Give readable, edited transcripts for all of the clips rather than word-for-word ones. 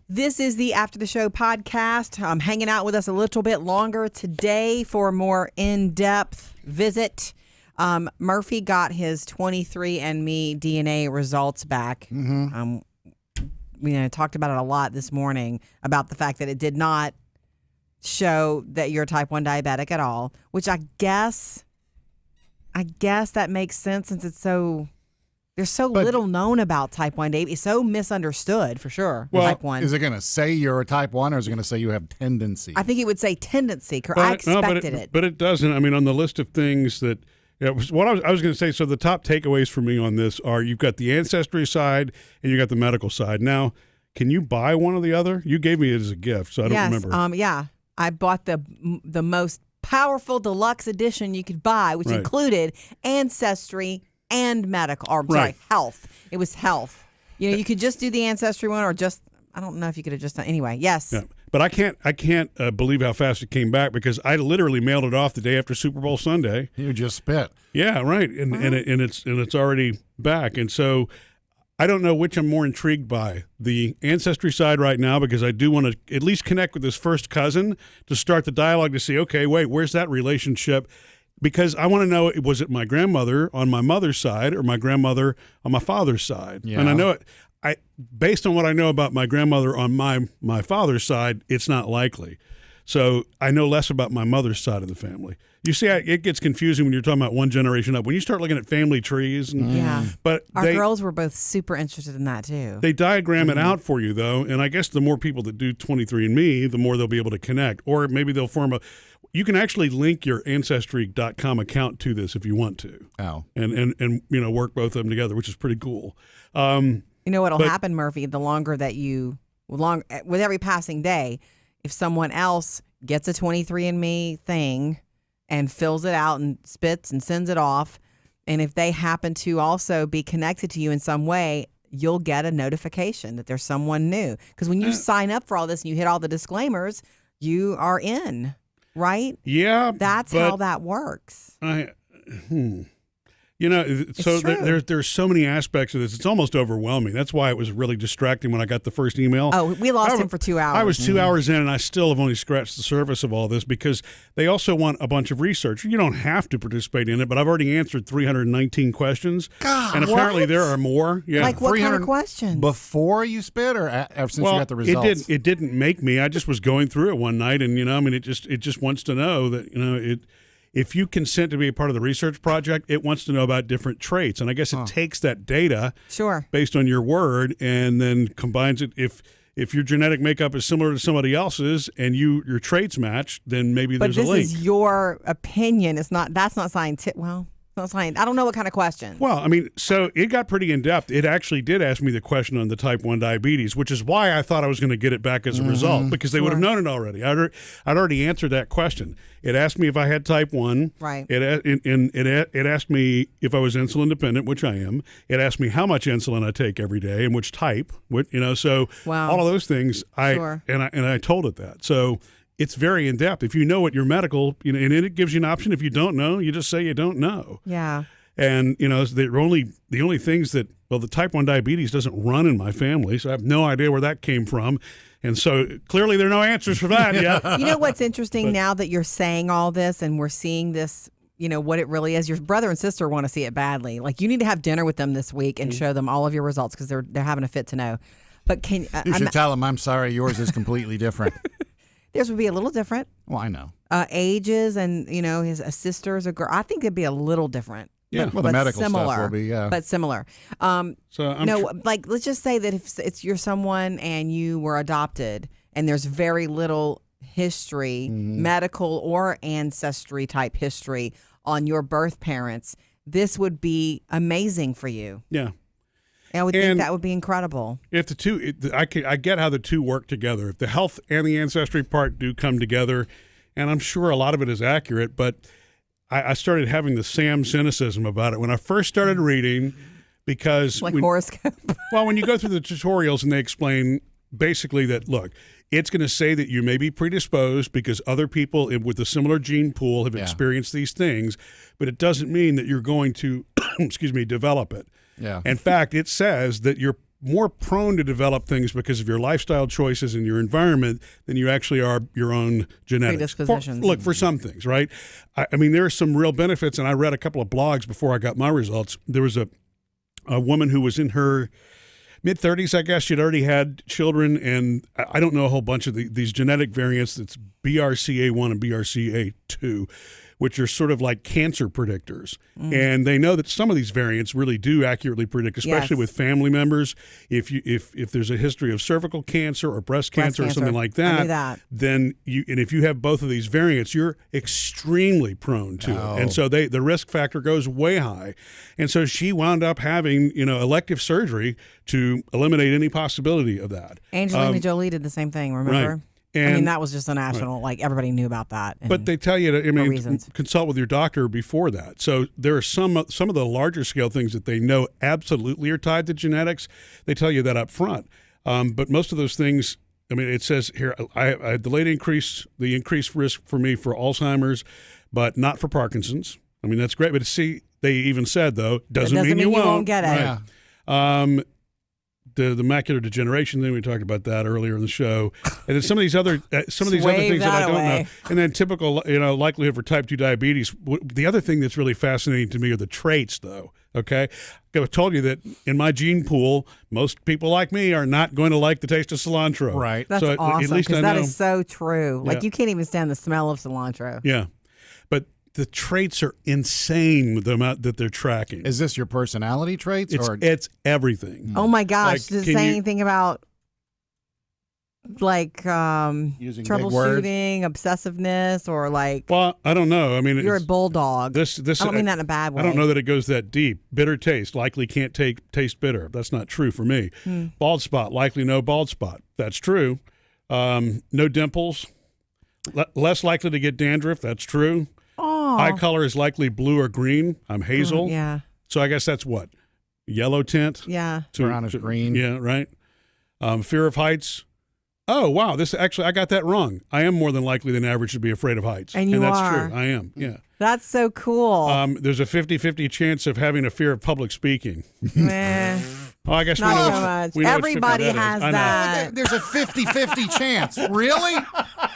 This is the After the Show podcast. I'm hanging out with us a little bit longer today for a more in-depth visit. Murphy got his 23andMe DNA results back. We talked about it a lot this morning about the fact that it did not show that you're type 1 diabetic at all, which I guess that makes sense since it's there's so little known about type 1 diabetes. It's so misunderstood for sure. Well, type 1. Is it going to say you're a type 1 or is it going to say you have tendency? I think it would say tendency. I expected it. But it doesn't. I mean, on the list of things that, what I was going to say, so the top takeaways for me on this are you've got the ancestry side and you got the medical side. Now, can you buy one or the other? You gave me it as a gift, so I don't remember. Yeah. I bought the most powerful deluxe edition you could buy, which included ancestry and medical, health. It was health. You could just do the ancestry one or just, I don't know if you could have just done, anyway, yes. Yeah. But I can't believe how fast it came back because I literally mailed it off the day after Super Bowl Sunday. You just spit. Yeah, right. And it's already back. And so I don't know which I'm more intrigued by. The ancestry side right now because I do want to at least connect with this first cousin to start the dialogue to see, okay, wait, where's that relationship? Because I want to know, was it my grandmother on my mother's side or my grandmother on my father's side? Yeah. And I know based on what I know about my grandmother on my father's side, it's not likely. So I know less about my mother's side of the family. You see, it gets confusing when you're talking about one generation up. When you start looking at family trees. But our girls were both super interested in that, too. They diagram it out for you, though. And I guess the more people that do 23andMe, the more they'll be able to connect. Or maybe they'll form you can actually link your Ancestry.com account to this if you want to. Oh. And work both of them together, which is pretty cool. You know what'll happen, Murphy, the longer that with every passing day, if someone else gets a 23andMe thing and fills it out and spits and sends it off, and if they happen to also be connected to you in some way, you'll get a notification that there's someone new. Because when you sign up for all this and you hit all the disclaimers, you are in, right? Yeah. That's how that works. There's so many aspects of this. It's almost overwhelming. That's why it was really distracting when I got the first email. Oh, we lost him for 2 hours. I was 2 hours in, and I still have only scratched the surface of all this because they also want a bunch of research. You don't have to participate in it, but I've already answered 319 questions. God, and apparently there are more. Yeah. Like what kind of questions? Before you spit or since you got the results? It didn't make me. I just was going through it one night, and it just wants to know that if you consent to be a part of the research project, it wants to know about different traits. And I guess it takes that data based on your word and then combines it. If your genetic makeup is similar to somebody else's and your traits match, then maybe there's a link. But this is your opinion. That's not scientific. Well, it's not science. I don't know what kind of question. Well, so it got pretty in-depth. It actually did ask me the question on the type 1 diabetes, which is why I thought I was going to get it back as a result, because they would have known it already. I'd already answered that question. It asked me if I had type 1. Right. It asked me if I was insulin dependent, which I am. It asked me how much insulin I take every day and which type. So all of those things, I told it that. So it's very in-depth. If you know what your medical, and it gives you an option. If you don't know, you just say you don't know. Yeah. And, the only things that, the type 1 diabetes doesn't run in my family, so I have no idea where that came from. And so clearly there are no answers for that yet. You know what's interesting now that you're saying all this and we're seeing this, what it really is? Your brother and sister want to see it badly. Like you need to have dinner with them this week and show them all of your results because they're having a fit to know. But you should tell them, I'm sorry, yours is completely different. Theirs would be a little different. Well, I know. Ages and, his sister's a girl. I think it'd be a little different. Yeah, the medical stuff will be, yeah. But similar. Let's just say that if you're someone and you were adopted and there's very little history, medical or ancestry type history on your birth parents, this would be amazing for you. Yeah. I would think that would be incredible. If the two, I get how the two work together. If the health and the ancestry part do come together, and I'm sure a lot of it is accurate, but I started having the Sam cynicism about it when I first started reading, because horoscope. When you go through the tutorials and they explain basically that, look, it's going to say that you may be predisposed because other people with a similar gene pool have experienced these things, but it doesn't mean that you're going to, develop it. Yeah. In fact, it says that you're more prone to develop things because of your lifestyle choices and your environment than you actually are your own genetics. Predispositions. For some things, right? I mean, there are some real benefits, and I read a couple of blogs before I got my results. There was a woman who was in her mid-30s, I guess. She'd already had children, and I don't know a whole bunch of these genetic variants. It's BRCA1 and BRCA2, which are sort of like cancer predictors. And they know that some of these variants really do accurately predict, especially with family members. If there's a history of cervical cancer or breast cancer or something like that, then if you have both of these variants, you're extremely prone to it. And so the risk factor goes way high. And so she wound up having, elective surgery to eliminate any possibility of that. Angelina Jolie did the same thing, remember? Right. And, I mean, that was just a national, like everybody knew about that. But they tell you to, consult with your doctor before that. So there are some of the larger scale things that they know absolutely are tied to genetics. They tell you that up front. But most of those things, it says here, I had the increased risk for me for Alzheimer's, but not for Parkinson's. That's great. But see, they even said, though, doesn't mean you won't get it. Yeah. The macular degeneration thing, we talked about that earlier in the show, and then some of these other things that I don't know, and then typical likelihood for type 2 diabetes. The other thing that's really fascinating to me are the traits, though. Okay, I've told you that in my gene pool, most people like me are not going to like the taste of cilantro. Right. That's so awesome, at least I know that is so true. Like you can't even stand the smell of cilantro. Yeah, but the traits are insane with the amount that they're tracking. Is this your personality traits? It's everything. Oh my gosh. Does it say anything about troubleshooting, obsessiveness, or like? Well, I don't know. You're a bulldog. This I don't mean that in a bad way. I don't know that it goes that deep. Bitter taste, likely can't taste bitter. That's not true for me. Bald spot, likely no bald spot. That's true. No dimples, less likely to get dandruff. That's true. Eye color is likely blue or green. I'm hazel. Yeah. So I guess that's what? Yellow tint? Yeah. Brownish green. Yeah, right. Fear of heights. Oh, wow. I got that wrong. I am more than likely than average to be afraid of heights. And that's true. I am. Yeah. That's so cool. There's a 50-50 chance of having a fear of public speaking. Meh. Oh, I guess not so much. Everybody has that. There's a 50-50 chance. Really?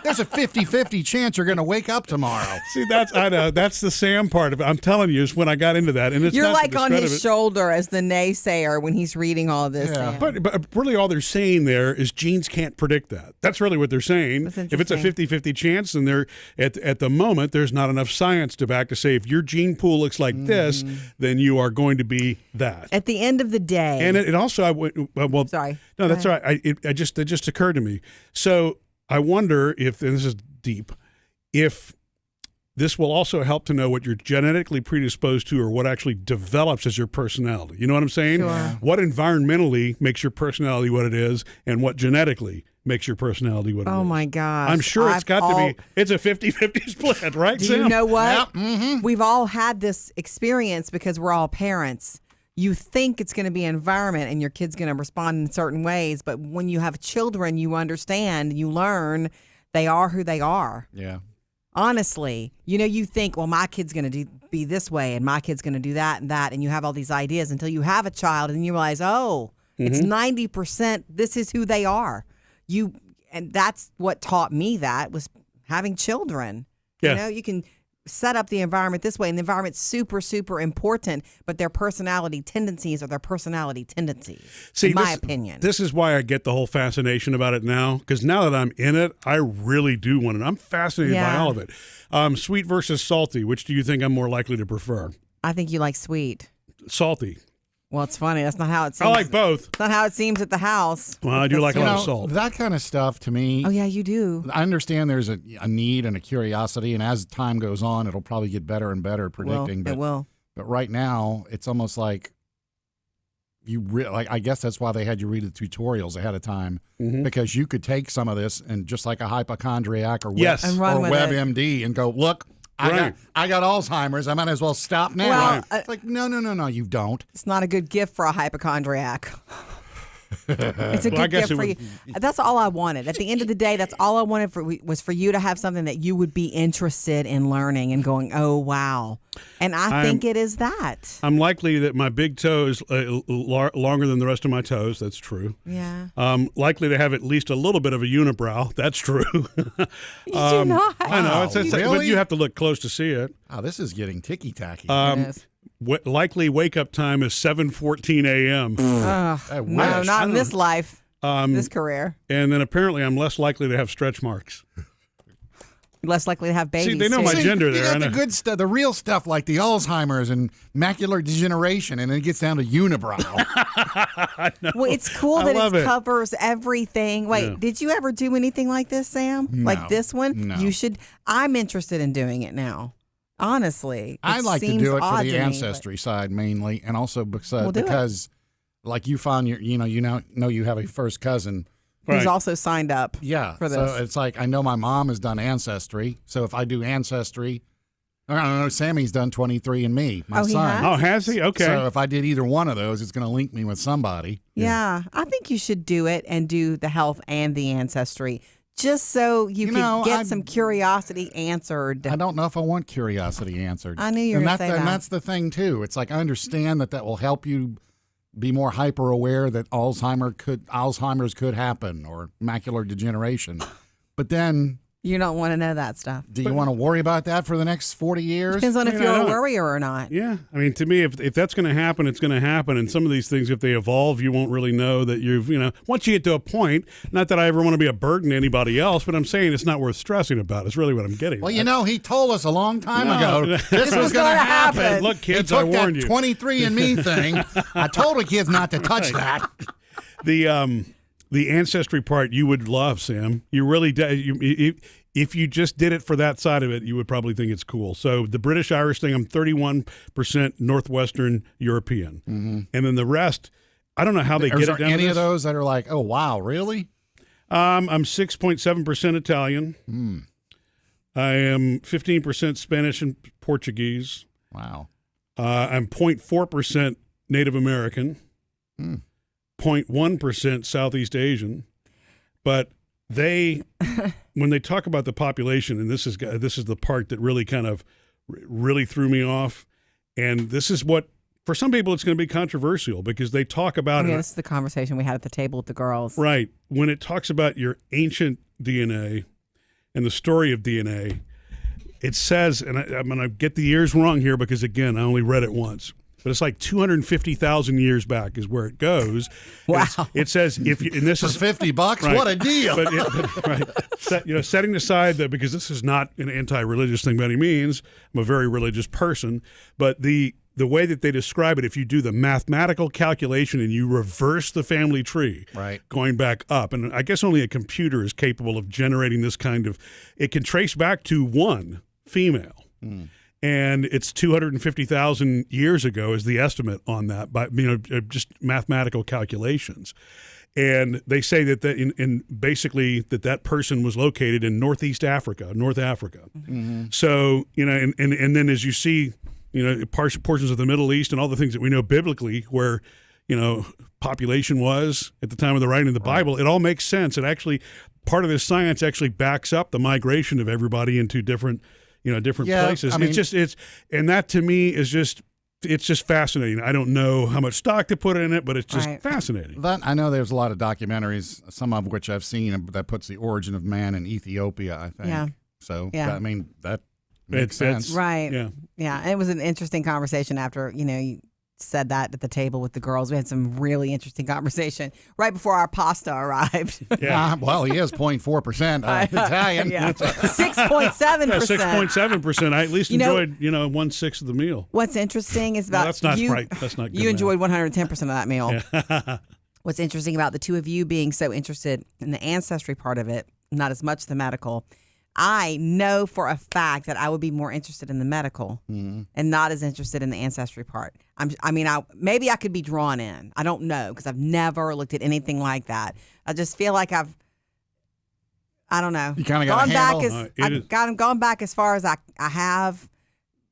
There's a 50-50 chance you're going to wake up tomorrow. See, I know. That's the Sam part of it. I'm telling you, is when I got into that. And you're like on his shoulder as the naysayer when he's reading all this. Yeah. But really all they're saying there is genes can't predict that. That's really what they're saying. If it's a 50-50 chance, then they're at the moment, there's not enough science to back to say if your gene pool looks like this, then you are going to be that. At the end of the day. And it also, sorry. No, that's all right. It just occurred to me. So I wonder if, and this is deep, if this will also help to know what you're genetically predisposed to or what actually develops as your personality. You know what I'm saying? Sure. What environmentally makes your personality what it is and what genetically makes your personality what it is. Oh, my gosh. I'm sure it's got to be. It's a 50-50 split, right, Sam? Do you know what? Yep. Mm-hmm. We've all had this experience because we're all parents. You think it's going to be environment and your kid's going to respond in certain ways, but when you have children, you understand, you learn they are who they are. Yeah. Honestly, you think, well, my kid's going to be this way and my kid's going to do that, and you have all these ideas until you have a child and you realize, it's 90%, this is who they are. And that's what taught me that was having children. Yeah. You can set up the environment this way, and the environment's super, super important, but their personality tendencies are their personality tendencies, in my opinion. This is why I get the whole fascination about it now, because now that I'm in it, I really do want it. I'm fascinated by all of it. Sweet versus salty, which do you think I'm more likely to prefer? I think you like sweet. Salty. Well, it's funny. That's not how it seems. I like both. It's not how it seems at the house. Well, I do like a lot of salt. That kind of stuff, to me. Oh, yeah, you do. I understand there's a need and a curiosity, and as time goes on, it'll probably get better and better at predicting. It will. But right now, it's almost like I guess that's why they had you read the tutorials ahead of time, because you could take some of this and just like a hypochondriac or WebMD and go, look, I got Alzheimer's. I might as well stop now. Well, it's like, no, you don't. It's not a good gift for a hypochondriac. It's a good gift for you. That's all I wanted. At the end of the day, that's all I wanted was for you to have something that you would be interested in learning and going, oh, wow. And I think it is that. I'm likely that my big toe is longer than the rest of my toes. That's true. Yeah. Likely to have at least a little bit of a unibrow. That's true. You do not. I know. But you have to look close to see it. Oh, this is getting ticky-tacky. Likely wake-up time is 7:14 a.m. No, not in this life, this career. And then apparently I'm less likely to have stretch marks. Less likely to have babies. See, they know my gender there. You got the good stuff, the real stuff like the Alzheimer's and macular degeneration, and then it gets down to unibrow. Well, it's cool that it covers everything. Wait, did you ever do anything like this, Sam? No. Like this one? No. You should. I'm interested in doing it now. Honestly, I like to do it for the ancestry side mainly, and also because like you found you know you have a first cousin who's also signed up. For this. So it's like I know my mom has done ancestry, so if I do ancestry, I don't know. Sammy's done 23andMe. My son. Oh, has he? Okay. So if I did either one of those, it's going to link me with somebody. Yeah, I think you should do it and do the health and the ancestry. Just so you can get some curiosity answered. I don't know if I want curiosity answered. I knew you were going to say that. And that's the thing, too. It's like I understand that will help you be more hyper aware that Alzheimer's could happen or macular degeneration. But then you don't want to know that stuff. Do you want to worry about that for the next 40 years? Depends on if you're a worrier or not. Yeah. I mean, to me, if that's going to happen, it's going to happen. And some of these things, if they evolve, you won't really know that once you get to a point, not that I ever want to be a burden to anybody else, but I'm saying it's not worth stressing about. It's really what I'm getting Well, he told us a long time ago this was going to happen. Look, kids, I warned you. He took that 23andMe thing. I told the kids not to touch that. The ancestry part you would love, Sam. You really do. If you just did it for that side of it, you would probably think it's cool. So the British-Irish thing, I'm 31% Northwestern European. Mm-hmm. And then the rest, I don't know how they get it down to this. Are there any of those that are like, oh, wow, really? I'm 6.7% Italian. Mm. I am 15% Spanish and Portuguese. Wow. I'm 0.4% Native American. 0.1% Southeast Asian. But when they talk about the population, and this is the part that really kind of really threw me off, and this is what, for some people, it's going to be controversial because they talk about it. This is the conversation we had at the table with the girls. Right. When it talks about your ancient DNA and the story of DNA, it says, and I'm going to get the years wrong here because, again, I only read it once. But it's like 250,000 years back is where it goes. Wow! It says if you, and this is $50, right, what a deal! Right, setting aside that because this is not an anti-religious thing by any means. I'm a very religious person, but the way that they describe it, if you do the mathematical calculation and you reverse the family tree, right, going back up, and I guess only a computer is capable of generating this kind of. It can trace back to one female. Mm. And it's 250,000 years ago is the estimate on that by just mathematical calculations. And they say that in basically that person was located in North Africa. Mm-hmm. So, and then as you see, portions of the Middle East and all the things that we know biblically where, population was at the time of the writing of the Bible, it all makes sense. It actually, part of this science actually backs up the migration of everybody into different places. I mean, and that to me is it's just fascinating. I don't know how much stock to put in it, but it's just fascinating. I know there's a lot of documentaries, some of which I've seen, that puts the origin of man in Ethiopia, I think. Yeah. So, I mean, that makes sense. Right. Yeah. Yeah. And it was an interesting conversation after, you said that at the table with the girls. We had some really interesting conversation right before our pasta arrived. Yeah. Well, he is 0.4% Italian. Yeah. 6.7%. 6.7%. I at least enjoyed, 1/6 of the meal. What's interesting is about that's not right. That's not good. You enjoyed 110% of that meal. Yeah. What's interesting about the two of you being so interested in the ancestry part of it, not as much the medical, I know for a fact that I would be more interested in the medical and not as interested in the ancestry part. Maybe I could be drawn in. I don't know because I've never looked at anything like that. I just feel like I don't know. You kind of got gone back as far as I have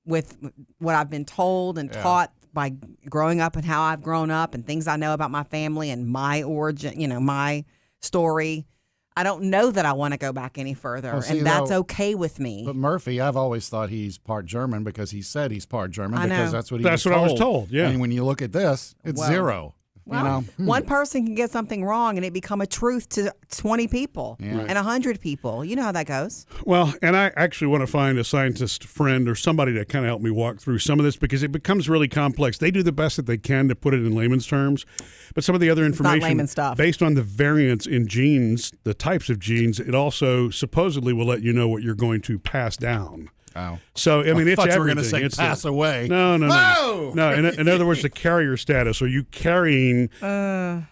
with what I've been told and taught by growing up and how I've grown up and things I know about my family and my origin, my story, I don't know that I want to go back any further, and that's okay with me. But Murphy, I've always thought he's part German because he said he's part German I know. because that's what I was told. Yeah, and when you look at this, it's zero. Well, one person can get something wrong and it become a truth to 20 people and 100 people. You know how that goes. Well, and I actually want to find a scientist friend or somebody to kind of help me walk through some of this because it becomes really complex. They do the best that they can to put it in layman's terms, but some of the other information, not layman stuff. Based on the variants in genes, the types of genes, it also supposedly will let you know what you're going to pass down. Oh. So, I mean, it's thought everything. you were going to say it's pass away. No. Whoa! No, in other words, the carrier status. Are you carrying a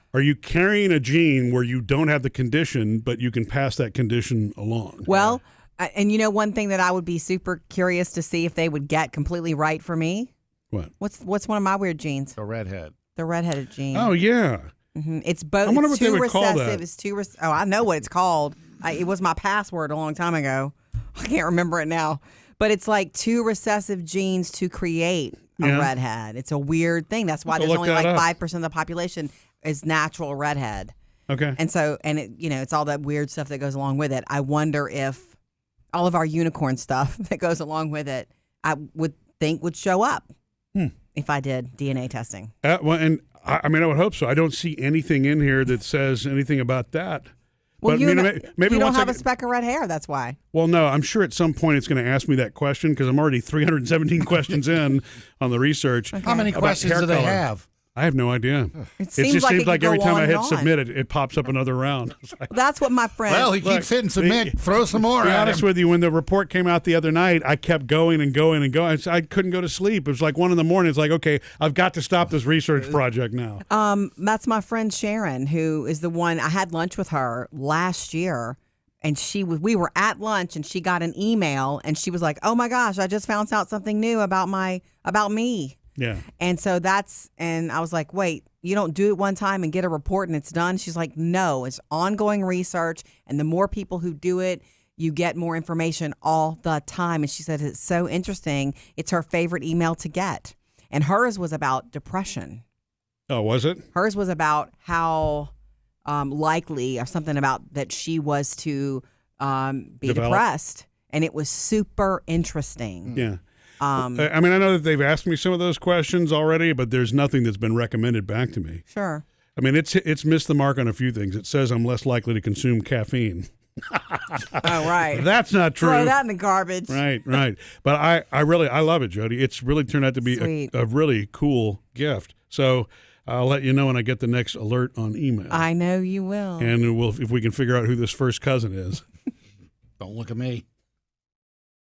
gene where you don't have the condition, but you can pass that condition along? Well, and one thing that I would be super curious to see if they would get completely right for me? What? What's one of my weird genes? The redhead. The redheaded gene. Oh, yeah. Mm-hmm. It's both. I wonder what they too would call recessive. that. It's too I know what it's called. It was my password a long time ago. I can't remember it now. But it's like 2 recessive genes to create a redhead. It's a weird thing. That's why there's only like 5% of the population is natural redhead. Okay. And so, it's all that weird stuff that goes along with it. I wonder if all of our unicorn stuff that goes along with it, I would think would show up if I did DNA testing. Well, and I would hope so. I don't see anything in here that says anything about that. Well, but maybe you don't have a speck of red hair. That's why. Well, no, I'm sure at some point it's going to ask me that question because I'm already 317 questions in on the Okay. How many questions do they have? I have no idea. It seems like every time I hit submit, it pops up another round. That's what my friend. Well, he keeps hitting submit. Throw some more. To be at honest him. with you, when the report came out the other night, I kept going and going and going. I couldn't go to sleep. It was like 1 a.m. It's like, okay, I've got to stop this research project now. That's my friend Sharon, who is the one I had lunch with her last year. And we were at lunch and she got an email and she was like, "Oh my gosh, I just found out something new about me." Yeah. And so and I was like, "Wait, you don't do it one time and get a report and it's done?" She's like, "No, it's ongoing research. And the more people who do it, you get more information all the time." And she said, "It's so interesting. It's her favorite email to get." And hers was about depression. Oh, was it? Hers was about how likely or something about that she was to be depressed. And it was super interesting. Yeah. I know that they've asked me some of those questions already, but there's nothing that's been recommended back to me. Sure. I mean, it's missed the mark on a few things. It says I'm less likely to consume caffeine. Oh, right. That's not true. Throw that in the garbage. Right. But I love it, Jody. It's really turned out to be a really cool gift. So I'll let you know when I get the next alert on email. I know you will. And if we can figure out who this first cousin is. Don't look at me.